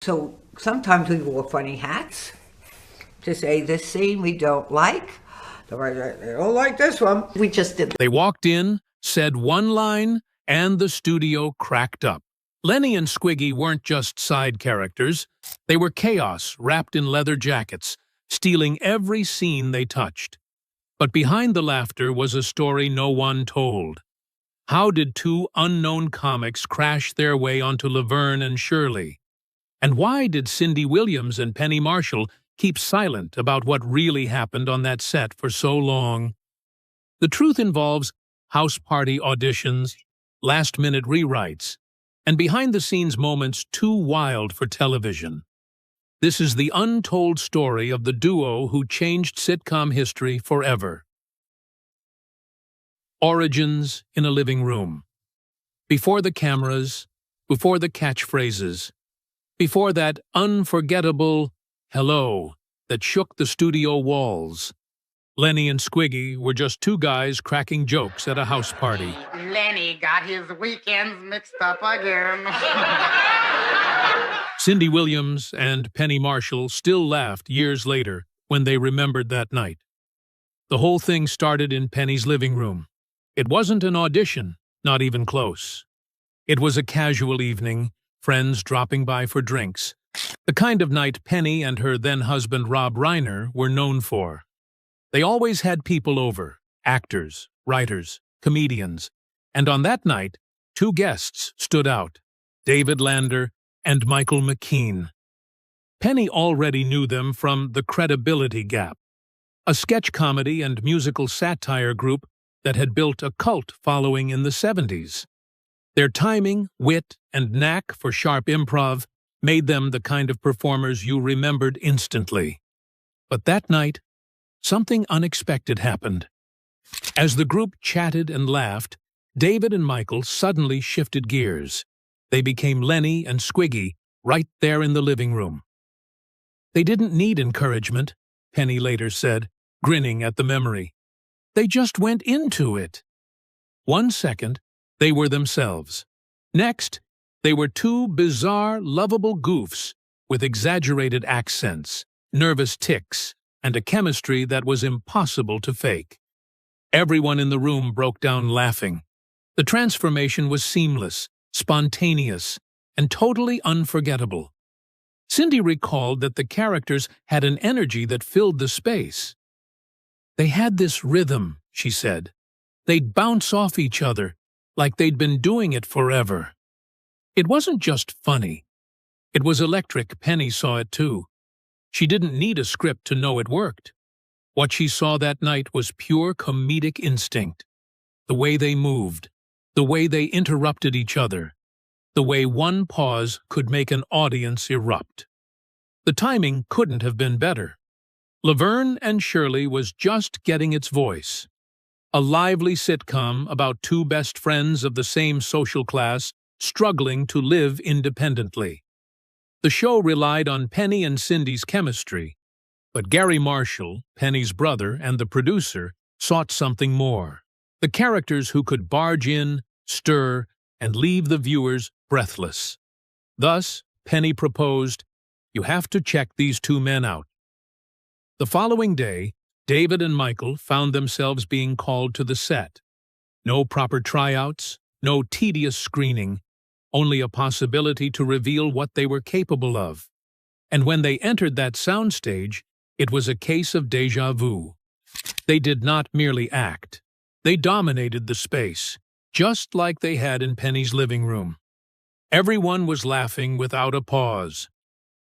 So sometimes we wore funny hats to say this scene we don't like. They don't like this one. We just did. They walked in, said one line, and the studio cracked up. Lenny and Squiggy weren't just side characters. They were chaos wrapped in leather jackets, stealing every scene they touched. But behind the laughter was a story no one told. How did two unknown comics crash their way onto Laverne and Shirley? And why did Cindy Williams and Penny Marshall keep silent about what really happened on that set for so long? The truth involves house party auditions, last-minute rewrites, and behind-the-scenes moments too wild for television. This is the untold story of the duo who changed sitcom history forever. Origins in a living room. Before the cameras, before the catchphrases, before that unforgettable hello that shook the studio walls, Lenny and Squiggy were just two guys cracking jokes at a house party. Lenny got his weekends mixed up again. Cindy Williams and Penny Marshall still laughed years later when they remembered that night. The whole thing started in Penny's living room. It wasn't an audition, not even close. It was a casual evening, friends dropping by for drinks, the kind of night Penny and her then-husband Rob Reiner were known for. They always had people over, actors, writers, comedians, and on that night, two guests stood out, David Lander and Michael McKean. Penny already knew them from The Credibility Gap, a sketch comedy and musical satire group that had built a cult following in the 70s. Their timing, wit, and knack for sharp improv made them the kind of performers you remembered instantly. But that night, something unexpected happened. As the group chatted and laughed, David and Michael suddenly shifted gears. They became Lenny and Squiggy right there in the living room. They didn't need encouragement, Penny later said, grinning at the memory. They just went into it. 1 second, they were themselves. Next, they were two bizarre, lovable goofs with exaggerated accents, nervous tics, and a chemistry that was impossible to fake. Everyone in the room broke down laughing. The transformation was seamless, spontaneous, and totally unforgettable. Cindy recalled that the characters had an energy that filled the space. They had this rhythm, she said. They'd bounce off each other, like they'd been doing it forever. It wasn't just funny. It was electric. Penny saw it too. She didn't need a script to know it worked. What she saw that night was pure comedic instinct. The way they moved, the way they interrupted each other, the way one pause could make an audience erupt. The timing couldn't have been better. Laverne and Shirley was just getting its voice. A lively sitcom about two best friends of the same social class struggling to live independently. The show relied on Penny and Cindy's chemistry, but Gary Marshall, Penny's brother and the producer, sought something more. The characters who could barge in, stir, and leave the viewers breathless. Thus, Penny proposed, "You have to check these two men out." The following day, David and Michael found themselves being called to the set. No proper tryouts, no tedious screening, only a possibility to reveal what they were capable of. And when they entered that soundstage, it was a case of déjà vu. They did not merely act. They dominated the space, just like they had in Penny's living room. Everyone was laughing without a pause.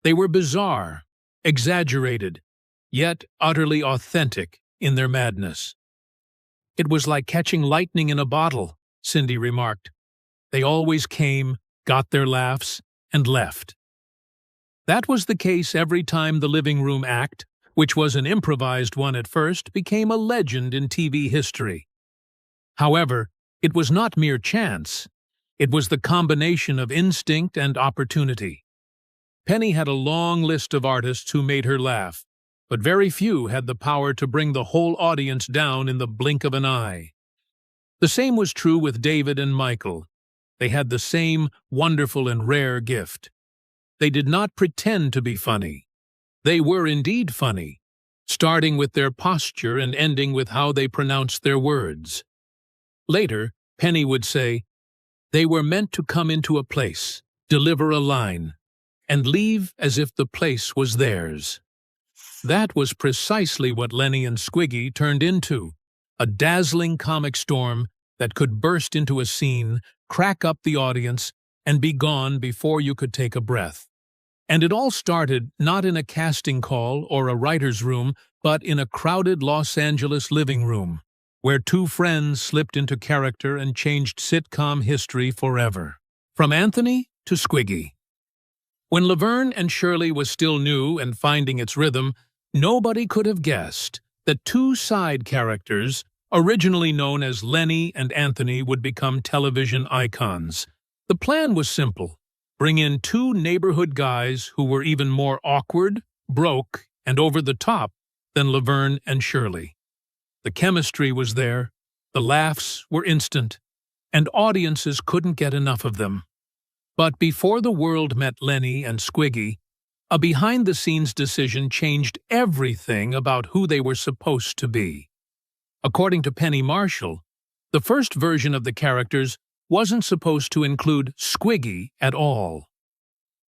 They were bizarre, exaggerated, yet utterly authentic in their madness. "It was like catching lightning in a bottle," Cindy remarked. "They always came, got their laughs, and left." That was the case every time the living room act, which was an improvised one at first, became a legend in TV history. However, it was not mere chance. It was the combination of instinct and opportunity. Penny had a long list of artists who made her laugh, but very few had the power to bring the whole audience down in the blink of an eye. The same was true with David and Michael. They had the same wonderful and rare gift. they did not pretend to be funny. They were indeed funny, starting with their posture and ending with how they pronounced their words. Later, Penny would say, "They were meant to come into a place, deliver a line, and leave as if the place was theirs." That was precisely what Lenny and Squiggy turned into, a dazzling comic storm that could burst into a scene, crack up the audience, and be gone before you could take a breath. And it all started not in a casting call or a writer's room, but in a crowded Los Angeles living room, where two friends slipped into character and changed sitcom history forever. From Anthony to Squiggy. When Laverne and Shirley was still new and finding its rhythm, nobody could have guessed that two side characters, originally known as Lenny and Anthony, would become television icons. The plan was simple. Bring in two neighborhood guys who were even more awkward, broke, and over the top than Laverne and Shirley. The chemistry was there, the laughs were instant, and audiences couldn't get enough of them. But before the world met Lenny and Squiggy, a behind-the-scenes decision changed everything about who they were supposed to be. According to Penny Marshall, the first version of the characters wasn't supposed to include Squiggy at all.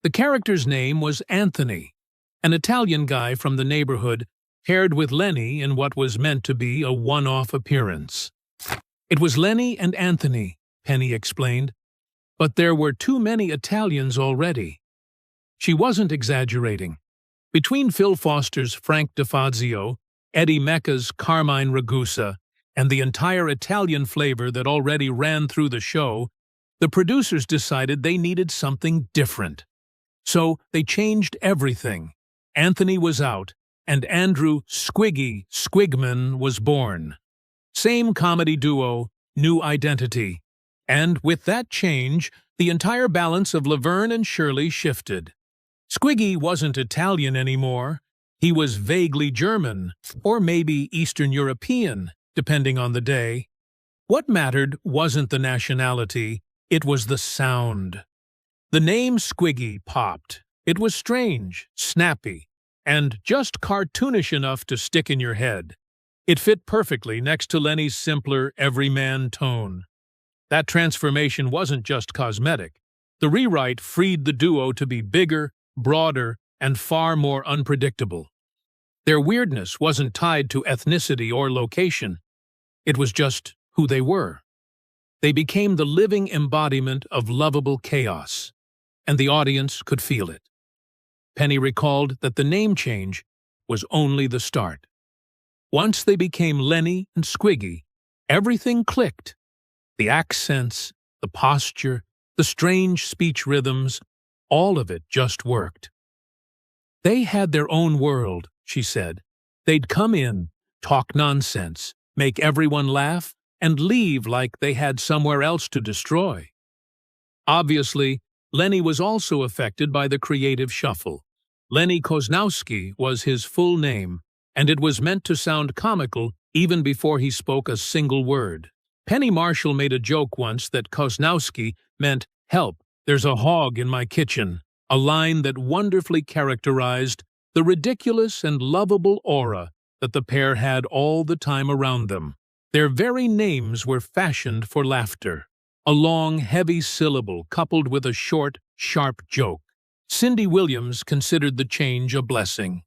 The character's name was Anthony, an Italian guy from the neighborhood, paired with Lenny in what was meant to be a one-off appearance. It was Lenny and Anthony, Penny explained, but there were too many Italians already. She wasn't exaggerating. Between Phil Foster's Frank DeFazio, Eddie Mecca's Carmine Ragusa, and the entire Italian flavor that already ran through the show, the producers decided they needed something different. So they changed everything. Anthony was out, and Andrew Squiggy Squiggman was born. Same comedy duo, new identity. And with that change, the entire balance of Laverne and Shirley shifted. Squiggy wasn't Italian anymore. He was vaguely German, or maybe Eastern European, depending on the day. What mattered wasn't the nationality, it was the sound. The name Squiggy popped. It was strange, snappy, and just cartoonish enough to stick in your head. It fit perfectly next to Lenny's simpler, everyman tone. That transformation wasn't just cosmetic. The rewrite freed the duo to be bigger, broader, and far more unpredictable. Their weirdness wasn't tied to ethnicity or location. It was just who they were. They became the living embodiment of lovable chaos, and the audience could feel it. Penny recalled that the name change was only the start. Once they became Lenny and Squiggy, everything clicked. The accents, the posture, the strange speech rhythms, all of it just worked. They had their own world, she said. They'd come in, talk nonsense, make everyone laugh, and leave like they had somewhere else to destroy. Obviously, Lenny was also affected by the creative shuffle. Lenny Kosnowski was his full name, and it was meant to sound comical even before he spoke a single word. Penny Marshall made a joke once that Kosnowski meant, "Help, there's a hog in my kitchen," a line that wonderfully characterized the ridiculous and lovable aura that the pair had all the time around them. Their very names were fashioned for laughter, a long, heavy syllable coupled with a short, sharp joke. Cindy Williams considered the change a blessing.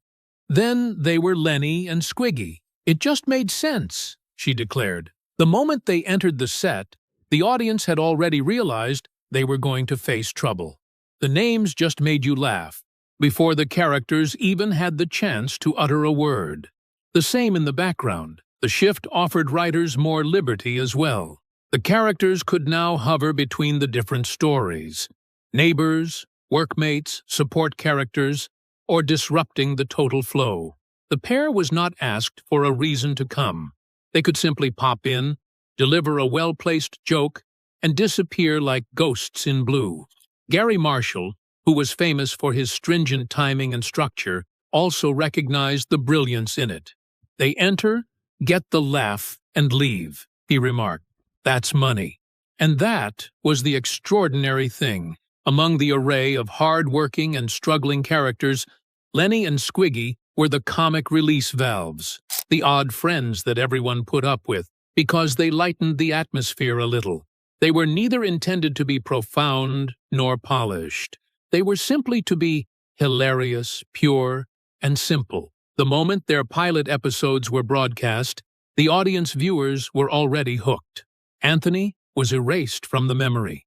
Then they were Lenny and Squiggy. It just made sense, she declared. The moment they entered the set, the audience had already realized they were going to face trouble. The names just made you laugh, before the characters even had the chance to utter a word. The same in the background. The shift offered writers more liberty as well. The characters could now hover between the different stories. Neighbors, workmates, support characters, or disrupting the total flow. The pair was not asked for a reason to come. They could simply pop in, deliver a well-placed joke, and disappear like ghosts in blue. Gary Marshall, who was famous for his stringent timing and structure, also recognized the brilliance in it. They enter, get the laugh, and leave, he remarked. That's money. And that was the extraordinary thing. Among the array of hard-working and struggling characters, Lenny and Squiggy were the comic release valves, the odd friends that everyone put up with, because they lightened the atmosphere a little. They were neither intended to be profound nor polished. They were simply to be hilarious, pure, and simple. The moment their pilot episodes were broadcast, the audience viewers were already hooked. Anthony was erased from the memory.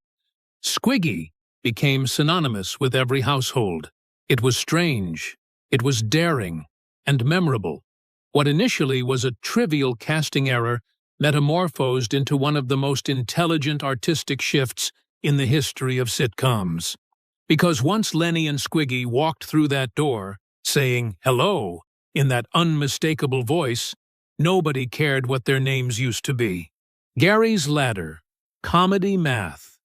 Squiggy became synonymous with every household. It was strange, it was daring, and memorable. What initially was a trivial casting error metamorphosed into one of the most intelligent artistic shifts in the history of sitcoms. Because once Lenny and Squiggy walked through that door, saying hello in that unmistakable voice, nobody cared what their names used to be. Gary's Ladder, Comedy Math.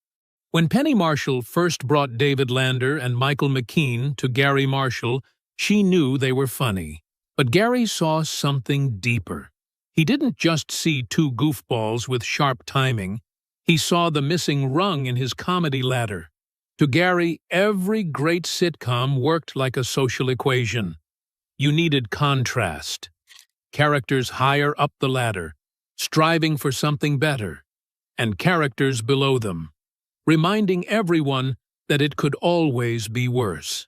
When Penny Marshall first brought David Lander and Michael McKean to Gary Marshall, she knew they were funny. But Gary saw something deeper. He didn't just see two goofballs with sharp timing. He saw the missing rung in his comedy ladder. To Gary, every great sitcom worked like a social equation. You needed contrast. Characters higher up the ladder, striving for something better, and characters below them, reminding everyone that it could always be worse.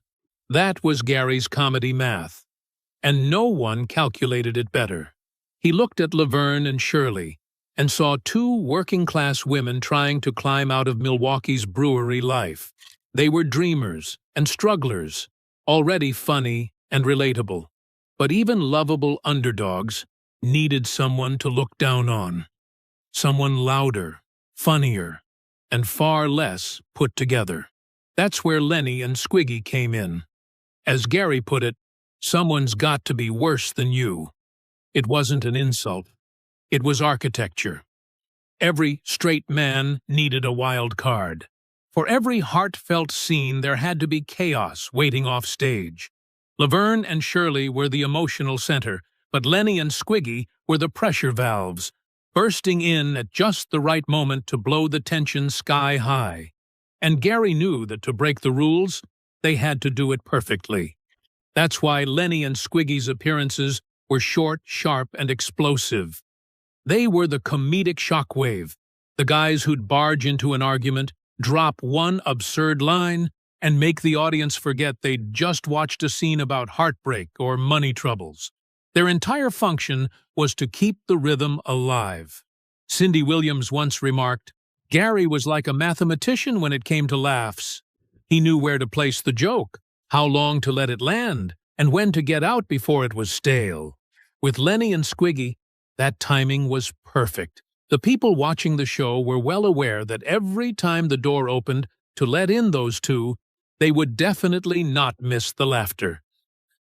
That was Gary's comedy math, and no one calculated it better. He looked at Laverne and Shirley and saw two working-class women trying to climb out of Milwaukee's brewery life. They were dreamers and strugglers, already funny and relatable. But even lovable underdogs needed someone to look down on. Someone louder, funnier, and far less put together. That's where Lenny and Squiggy came in. As Gary put it, someone's got to be worse than you. It wasn't an insult. It was architecture. Every straight man needed a wild card. For every heartfelt scene, there had to be chaos waiting off stage. Laverne and Shirley were the emotional center, but Lenny and Squiggy were the pressure valves, bursting in at just the right moment to blow the tension sky high. And Gary knew that to break the rules, they had to do it perfectly. That's why Lenny and Squiggy's appearances were short, sharp, and explosive. They were the comedic shockwave, the guys who'd barge into an argument, drop one absurd line, and make the audience forget they'd just watched a scene about heartbreak or money troubles. Their entire function was to keep the rhythm alive. Cindy Williams once remarked, "Gary was like a mathematician when it came to laughs. He knew where to place the joke, how long to let it land, and when to get out before it was stale." With Lenny and Squiggy, that timing was perfect. The people watching the show were well aware that every time the door opened to let in those two, they would definitely not miss the laughter.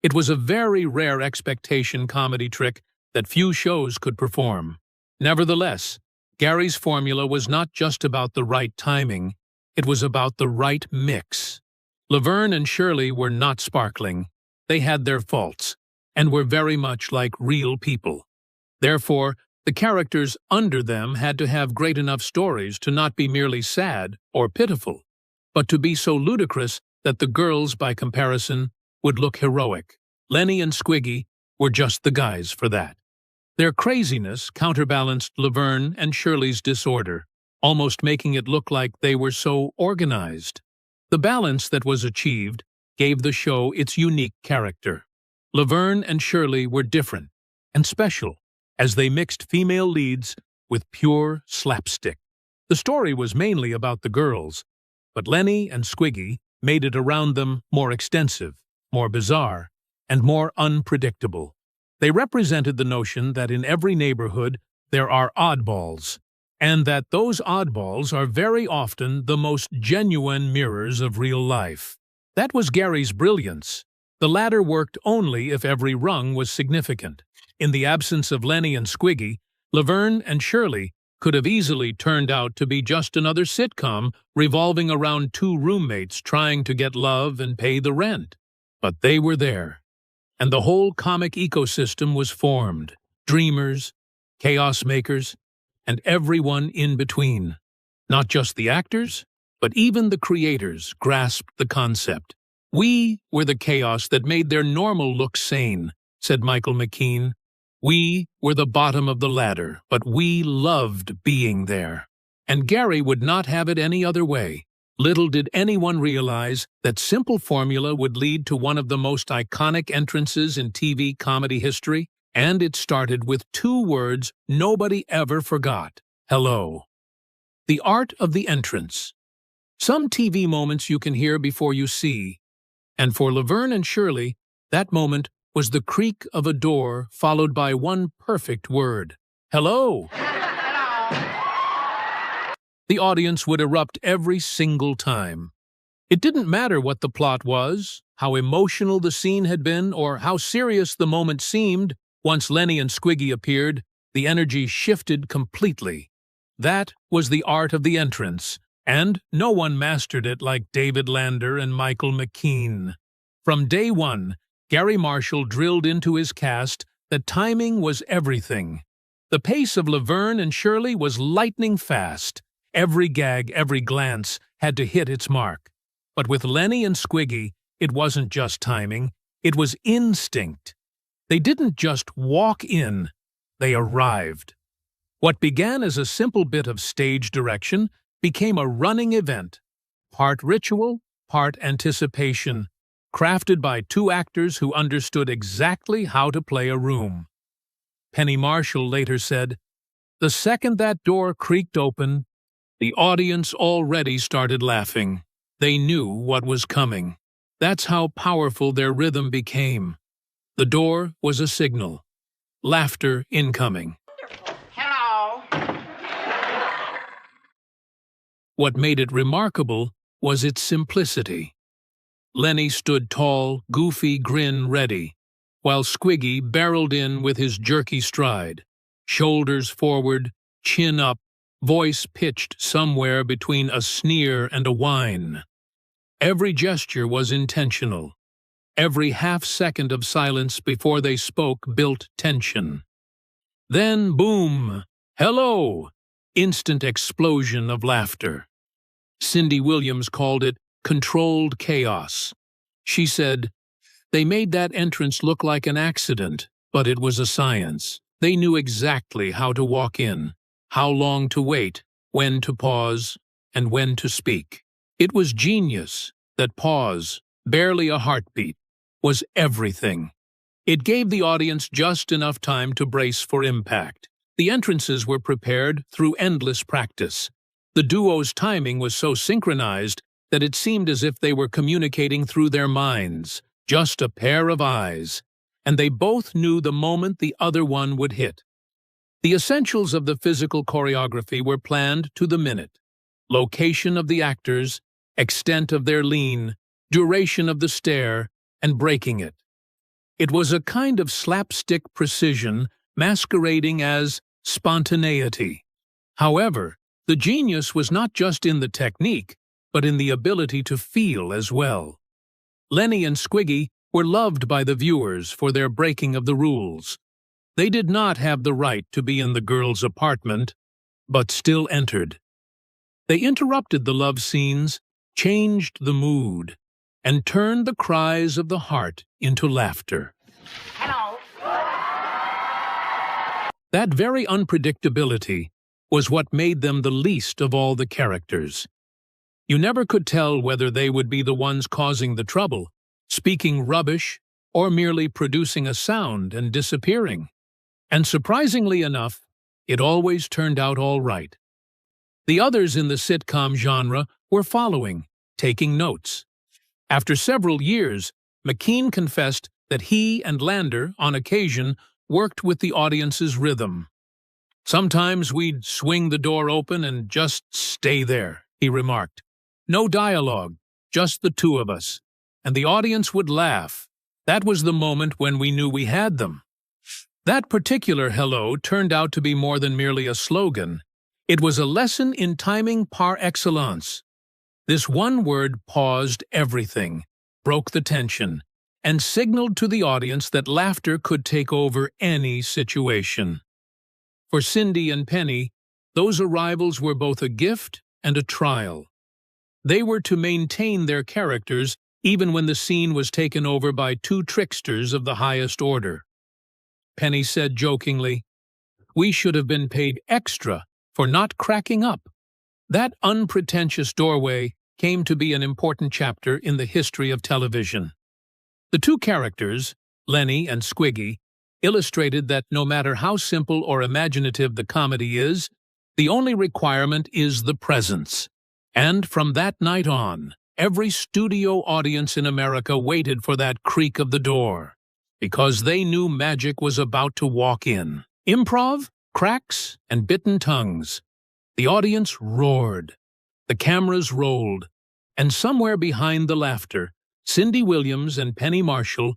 It was a very rare expectation comedy trick that few shows could perform. Nevertheless, Gary's formula was not just about the right timing, it was about the right mix. Laverne and Shirley were not sparkling. They had their faults, and were very much like real people. Therefore, the characters under them had to have great enough stories to not be merely sad or pitiful, but to be so ludicrous that the girls, by comparison, would look heroic. Lenny and Squiggy were just the guys for that. Their craziness counterbalanced Laverne and Shirley's disorder, almost making it look like they were so organized. The balance that was achieved gave the show its unique character. Laverne and Shirley were different and special, as they mixed female leads with pure slapstick. The story was mainly about the girls, but Lenny and Squiggy made it around them more extensive, more bizarre, and more unpredictable. They represented the notion that in every neighborhood there are oddballs, and that those oddballs are very often the most genuine mirrors of real life. That was Gary's brilliance. The ladder worked only if every rung was significant. In the absence of Lenny and Squiggy, Laverne and Shirley could have easily turned out to be just another sitcom revolving around two roommates trying to get love and pay the rent. But they were there, and the whole comic ecosystem was formed. Dreamers, chaos makers, and everyone in between. Not just the actors, But even the creators grasped the concept. "We were the chaos that made their normal look sane," said Michael McKean. "We were the bottom of the ladder, but we loved being there." And Gary would not have it any other way. Little did anyone realize that simple formula would lead to one of the most iconic entrances in TV comedy history, and it started with 2 words nobody ever forgot: hello. The art of the entrance. Some TV moments you can hear before you see, and for Laverne and Shirley, that moment was the creak of a door followed by one perfect word: hello. The audience would erupt every single time. It didn't matter what the plot was, how emotional the scene had been, or how serious the moment seemed. Once Lenny and Squiggy appeared, the energy shifted completely. That was the art of the entrance, and no one mastered it like David Lander and Michael McKean. From day one, Gary Marshall drilled into his cast that timing was everything. The pace of Laverne and Shirley was lightning fast. Every gag, every glance had to hit its mark. But with Lenny and Squiggy, it wasn't just timing, it was instinct. They didn't just walk in, they arrived. What began as a simple bit of stage direction became a running event, part ritual, part anticipation, crafted by 2 actors who understood exactly how to play a room. Penny Marshall later said, "The second that door creaked open, the audience already started laughing. They knew what was coming." That's how powerful their rhythm became. The door was a signal. Laughter incoming. Hello. What made it remarkable was its simplicity. Lenny stood tall, goofy grin ready, while Squiggy barreled in with his jerky stride, shoulders forward, chin up, voice pitched somewhere between a sneer and a whine. Every gesture was intentional. Every half-second of silence before they spoke built tension. Then, boom! Hello! Instant explosion of laughter. Cindy Williams called it controlled chaos. She said, "They made that entrance look like an accident, but it was a science. They knew exactly how to walk in, how long to wait, when to pause, and when to speak. It was genius, that pause, barely a heartbeat, was everything. It gave the audience just enough time to brace for impact. The entrances were prepared through endless practice. The duo's timing was so synchronized that it seemed as if they were communicating through their minds, just a pair of eyes, and they both knew the moment the other one would hit. The essentials of the physical choreography were planned to the minute: location of the actors, extent of their lean, duration of the stare, and breaking it. It was a kind of slapstick precision masquerading as spontaneity. However, the genius was not just in the technique, but in the ability to feel as well. Lenny and Squiggy were loved by the viewers for their breaking of the rules. They did not have the right to be in the girls' apartment, but still entered. They interrupted the love scenes, changed the mood, and turned the cries of the heart into laughter. Hello. That very unpredictability was what made them the least of all the characters. You never could tell whether they would be the ones causing the trouble, speaking rubbish, or merely producing a sound and disappearing. And surprisingly enough, it always turned out all right. The others in the sitcom genre were following, taking notes. After several years, McKean confessed that he and Lander, on occasion, worked with the audience's rhythm. "Sometimes we'd swing the door open and just stay there," he remarked. "No dialogue, just the 2 of us. And the audience would laugh. That was the moment when we knew we had them." That particular hello turned out to be more than merely a slogan. It was a lesson in timing par excellence. This one word paused everything, broke the tension, and signaled to the audience that laughter could take over any situation. For Cindy and Penny, those arrivals were both a gift and a trial. They were to maintain their characters even when the scene was taken over by two tricksters of the highest order. Penny said jokingly, "We should have been paid extra for not cracking up." That unpretentious doorway came to be an important chapter in the history of television. The two characters, Lenny and Squiggy, illustrated that no matter how simple or imaginative the comedy is, the only requirement is the presence. And from that night on, every studio audience in America waited for that creak of the door, because they knew magic was about to walk in. Improv, cracks, and bitten tongues. The audience roared. The cameras rolled. And somewhere behind the laughter, Cindy Williams and Penny Marshall